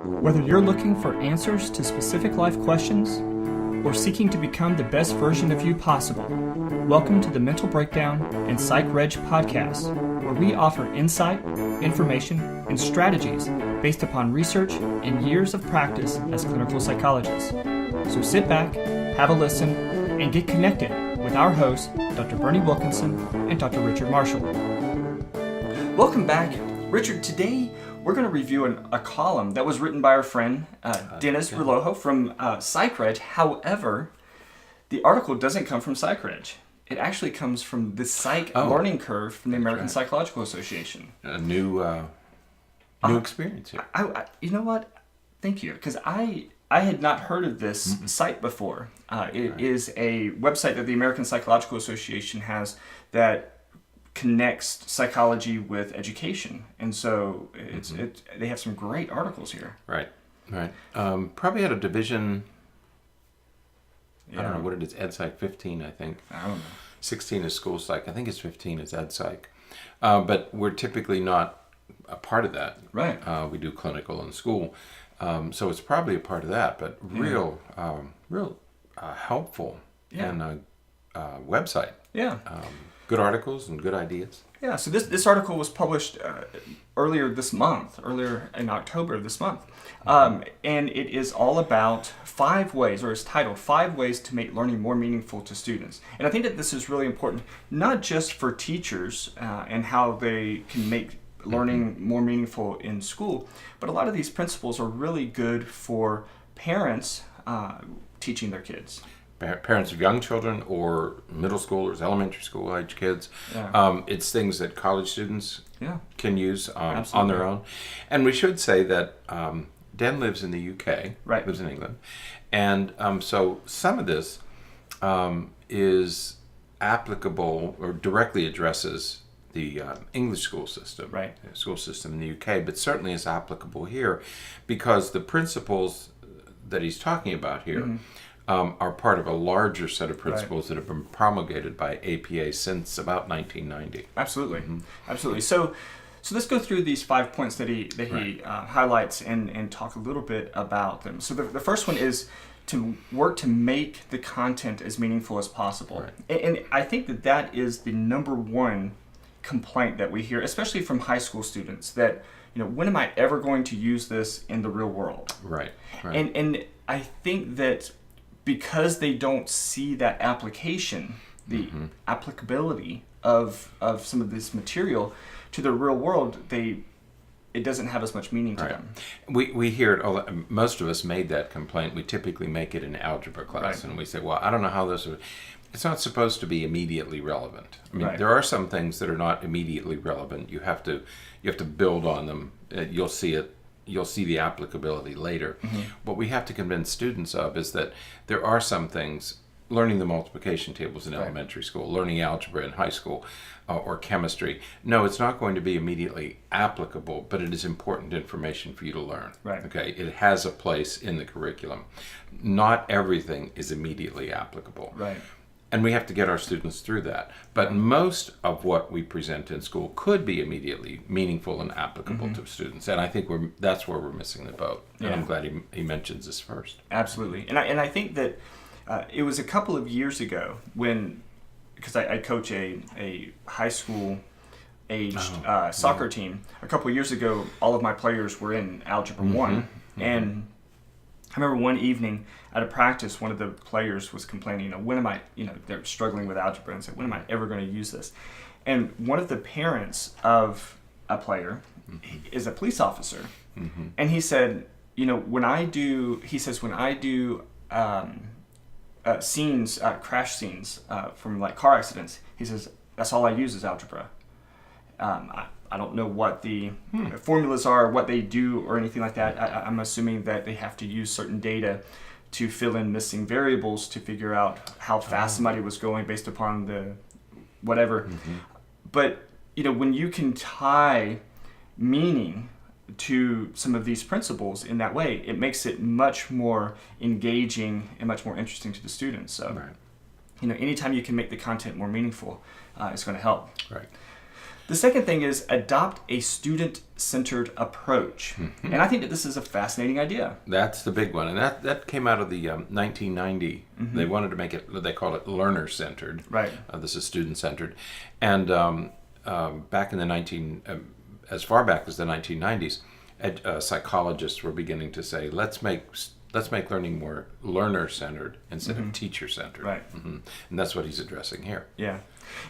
Whether you're looking for answers to specific life questions or seeking to become the best version of you possible, welcome to the Mental Breakdown and Psychreg podcast, where we offer insight, information, and strategies based upon research and years of practice as clinical psychologists. So sit back, have a listen, and get connected with our hosts, Dr. Berney Wilkinson and Dr. Richard Marshall. Welcome back. Richard, today we're going to review a column that was written by our friend Dennis Relojo from Psychreg. However, the article doesn't come from Psychreg. It actually comes from the Psych Learning Curve from the American Psychological Association. A new experience here. You know what? Thank you, because I had not heard of this site before. It is a website that the American Psychological Association has that connects psychology with education, and so they have some great articles here. Right. Probably had a division. I don't know what it is. Ed Psych 15, I think. I don't know. 16 is school psych. I think it's 15 is Ed Psych. But we're typically not a part of that. Right. We do clinical in school, so it's probably a part of that. But real helpful and website. Yeah. Good articles and good ideas. Yeah, so this article was published earlier in October of this month. And it is all about 5 ways, or it's titled 5 Ways to Make Learning More Meaningful to Students. And I think that this is really important, not just for teachers and how they can make learning more meaningful in school, but a lot of these principles are really good for parents teaching their kids. Parents of young children or middle schoolers, elementary school age kids. Yeah. It's things that college students can use on their own. And we should say that Dan lives in the UK, lives in England. And so some of this is applicable or directly addresses the English school system, the school system in the UK, but certainly is applicable here because the principles that he's talking about here are part of a larger set of principles that have been promulgated by APA since about 1990. Absolutely, absolutely. So let's go through these 5 points that he highlights and talk a little bit about them. So the first one is to work to make the content as meaningful as possible. And I think that is the number one complaint that we hear, especially from high school students, that when am I ever going to use this in the real world? Right. And I think that because they don't see that application, the applicability of some of this material to the real world, it doesn't have as much meaning to them. We hear it, most of us made that complaint. We typically make it in algebra class, and we say, well, I don't know how this would... It's not supposed to be immediately relevant. I mean, there are some things that are not immediately relevant. You have to build on them. You'll see the applicability later. What we have to convince students of is that there are some things, learning the multiplication tables in elementary school, learning algebra in high school, or chemistry. No, it's not going to be immediately applicable, but it is important information for you to learn. Okay, it has a place in the curriculum. Not everything is immediately applicable. And we have to get our students through that. But most of what we present in school could be immediately meaningful and applicable to students. And I think that's where we're missing the boat. And I'm glad he mentions this first. Absolutely. And I think that it was a couple of years ago because I coach a high school aged soccer team. A couple of years ago, all of my players were in Algebra 1. And I remember one evening at a practice, one of the players was complaining, when am I, they're struggling with algebra and said, when am I ever going to use this? And one of the parents of a player is a police officer. And he said, when I do scenes, crash scenes from like car accidents, he says, that's all I use is algebra. I don't know what the formulas are, what they do, or anything like that. I'm assuming that they have to use certain data to fill in missing variables to figure out how fast somebody was going based upon the whatever. But, when you can tie meaning to some of these principles in that way, it makes it much more engaging and much more interesting to the students. So, anytime you can make the content more meaningful, it's going to help. The second thing is adopt a student-centered approach. And I think that this is a fascinating idea. That's the big one. And that came out of the 1990. They wanted to make it, they call it learner-centered. Right. This is student-centered. And back in the as far back as the 1990s, psychologists were beginning to say, let's make learning more learner-centered instead of teacher-centered. Right. And that's what he's addressing here. Yeah.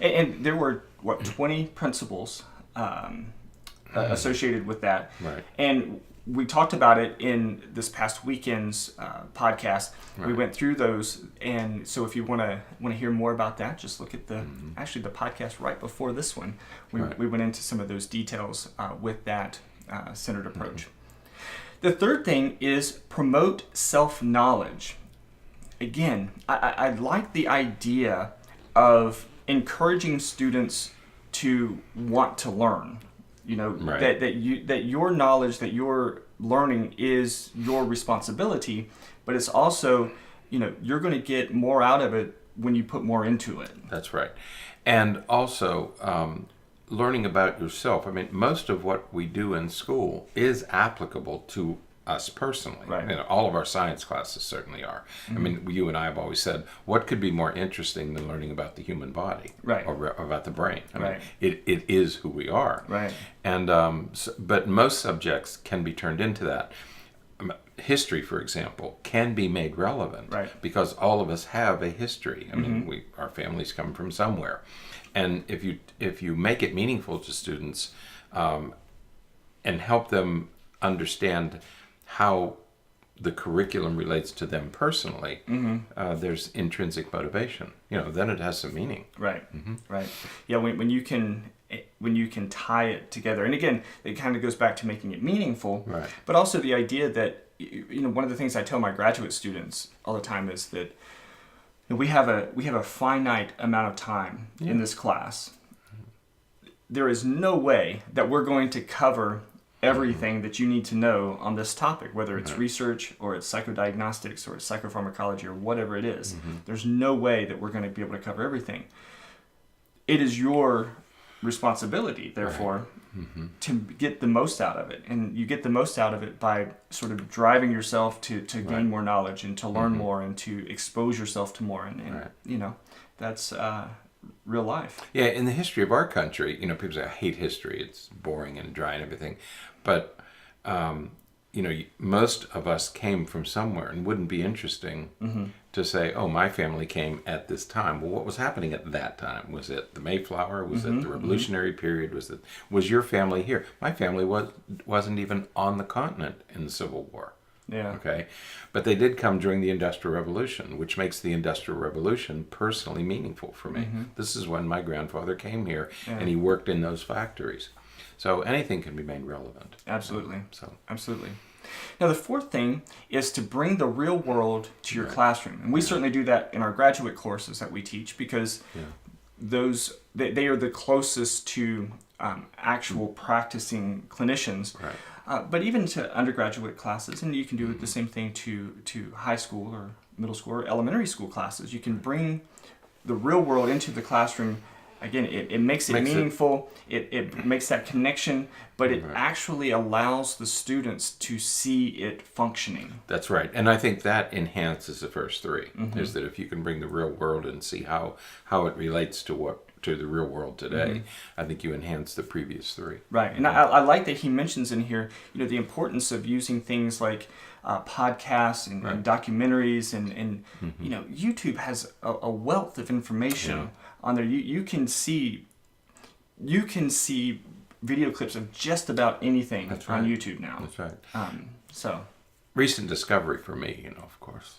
And there were, 20 principles associated with that. Right. And we talked about it in this past weekend's podcast. Right. We went through those. And so if you want to hear more about that, just look at the podcast right before this one. We went into some of those details with that centered approach. The third thing is promote self-knowledge. Again, I like the idea of encouraging students to want to learn. That your knowledge, that your learning is your responsibility, but it's also, you're going to get more out of it when you put more into it. That's right. And also, learning about yourself. I mean, most of what we do in school is applicable to us personally. Right. All of our science classes certainly are. I mean, you and I have always said, what could be more interesting than learning about the human body, right, or about the brain? I right. mean, it is who we are. Right. And but most subjects can be turned into that. History, for example, can be made relevant, right, because all of us have a history. I mean, our families come from somewhere. And if you make it meaningful to students and help them understand how the curriculum relates to them personally, there's intrinsic motivation. Then it has some meaning. Right. Right. Yeah. When you can tie it together, and again, it kind of goes back to making it meaningful. Right. But also the idea that one of the things I tell my graduate students all the time is that we have a finite amount of time in this class. There is no way that we're going to cover everything that you need to know on this topic, whether it's research or it's psychodiagnostics or it's psychopharmacology or whatever it is. There's no way that we're going to be able to cover everything. It is your responsibility, therefore, to get the most out of it. And you get the most out of it by sort of driving yourself to gain more knowledge and to learn more and to expose yourself to more. And that's real life. Yeah, in the history of our country, people say, I hate history. It's boring and dry and everything. But, most of us came from somewhere, and wouldn't be interesting to say, oh, my family came at this time. Well, what was happening at that time? Was it the Mayflower? Was it the Revolutionary period? Was your family here? My family wasn't even on the continent in the Civil War. Yeah. Okay. But they did come during the Industrial Revolution, which makes the Industrial Revolution personally meaningful for me. This is when my grandfather came here and he worked in those factories. So anything can be made relevant. Absolutely. Absolutely. Now, the fourth thing is to bring the real world to your classroom. And we certainly do that in our graduate courses that we teach, because they are the closest to actual practicing clinicians. Right. But even to undergraduate classes, and you can do the same thing to high school or middle school or elementary school classes. You can bring the real world into the classroom. Again, it makes it meaningful. It makes that connection, but it actually allows the students to see it functioning. That's right. And I think that enhances the first three, is that if you can bring the real world and see how it relates to the real world today, I think you enhance the previous three. Right. And I like that he mentions in here, the importance of using things like podcasts and documentaries and YouTube has a wealth of information on there. You can see video clips of just about anything on YouTube now. That's right. So recent discovery for me, of course.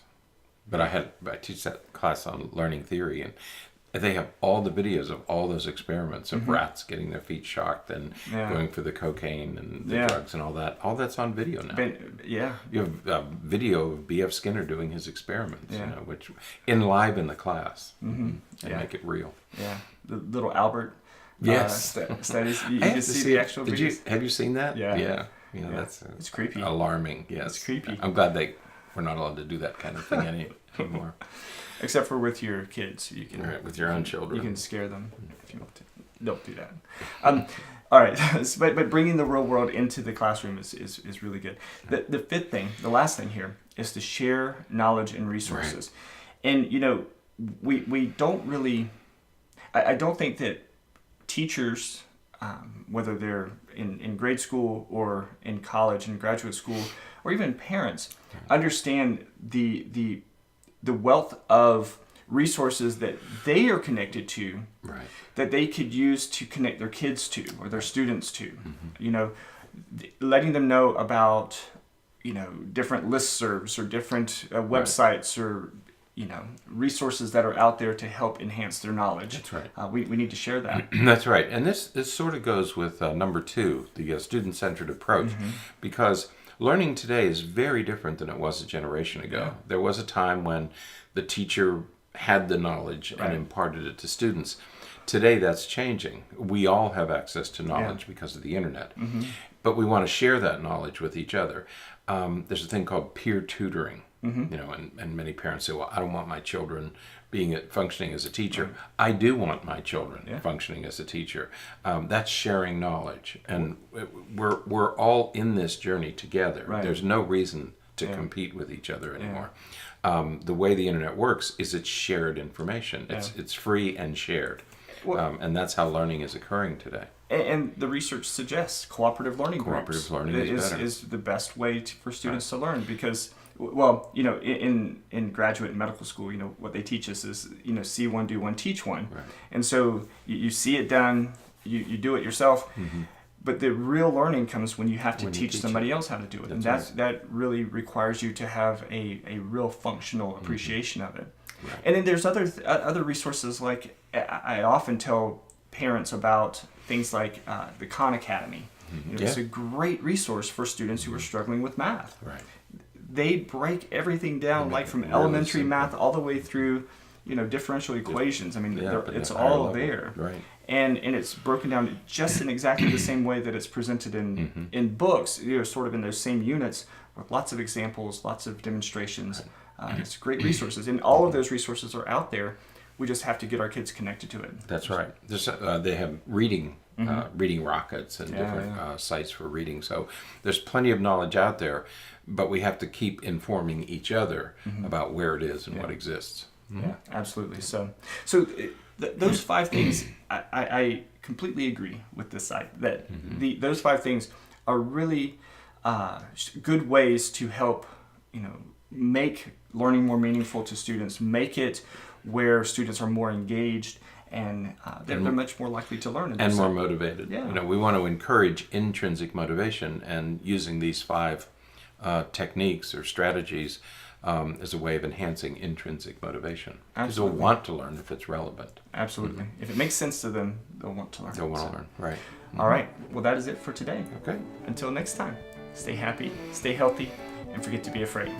But I teach that class on learning theory, and they have all the videos of all those experiments of rats getting their feet shocked and going for the cocaine and the drugs and all that. All that's on video now. You have a video of B.F. Skinner doing his experiments, which live in the class and make it real. Yeah, the little Albert studies. You can see the actual videos. Have you seen that? Yeah. That's it's creepy. Alarming. Yes, it's creepy. I'm glad we're not allowed to do that kind of thing anymore. Except for with your kids, you can with your own children. You can scare them if you want to. don't do that. All right, but bringing the real world into the classroom is really good. The fifth thing, the last thing here, is to share knowledge and resources. Right. And, we don't really, I don't think that teachers, whether they're in grade school or in college and graduate school, or even parents, understand the wealth of resources that they are connected to, right, that they could use to connect their kids to or their students to. Letting them know about different listservs or different websites, right, or resources that are out there to help enhance their knowledge. That's right. We need to share that. That's right. And this sort of goes with number 2, the student-centered approach, because learning today is very different than it was a generation ago. Yeah. There was a time when the teacher had the knowledge, right, and imparted it to students. Today that's changing. We all have access to knowledge, yeah, because of the internet, but we want to share that knowledge with each other. There's a thing called peer tutoring, and many parents say, well, I don't want my children functioning as a teacher. Right. I do want my children functioning as a teacher. That's sharing knowledge, and we're all in this journey together. Right. There's no reason to compete with each other anymore. The way the internet works is it's shared information. It's free and shared. Well, and that's how learning is occurring today. And the research suggests cooperative learning groups learning is the best way for students, right, to learn, because, in graduate and medical school, what they teach us is, see one, do one, teach one. Right. And so you see it done, you do it yourself. But the real learning comes when you have to teach somebody else how to do it. And that really requires you to have a real functional appreciation of it. Right. And then there's other resources, like I often tell parents about things like the Khan Academy. It's a great resource for students who are struggling with math. Right. They break everything down, like from elementary math all the way through, differential equations. I mean, it's all there. Right. And it's broken down just in exactly the same way that it's presented in books, sort of in those same units, with lots of examples, lots of demonstrations. Right. It's great resources, and all of those resources are out there. We just have to get our kids connected to it. That's right. They have reading rockets and different sites for reading. So there's plenty of knowledge out there, but we have to keep informing each other about where it is and what exists. Yeah, absolutely. So those 5 things, I completely agree with this site, that those 5 things are really good ways to help, make learning more meaningful to students, make it where students are more engaged, and they're much more likely to learn. And more motivated. Yeah. We want to encourage intrinsic motivation, and using these 5 techniques or strategies as a way of enhancing intrinsic motivation. Because they'll want to learn if it's relevant. Absolutely. If it makes sense to them, they'll want to learn. They'll want to learn, right. All right. Well, that is it for today. Okay. Until next time, stay happy, stay healthy, and forget to be afraid.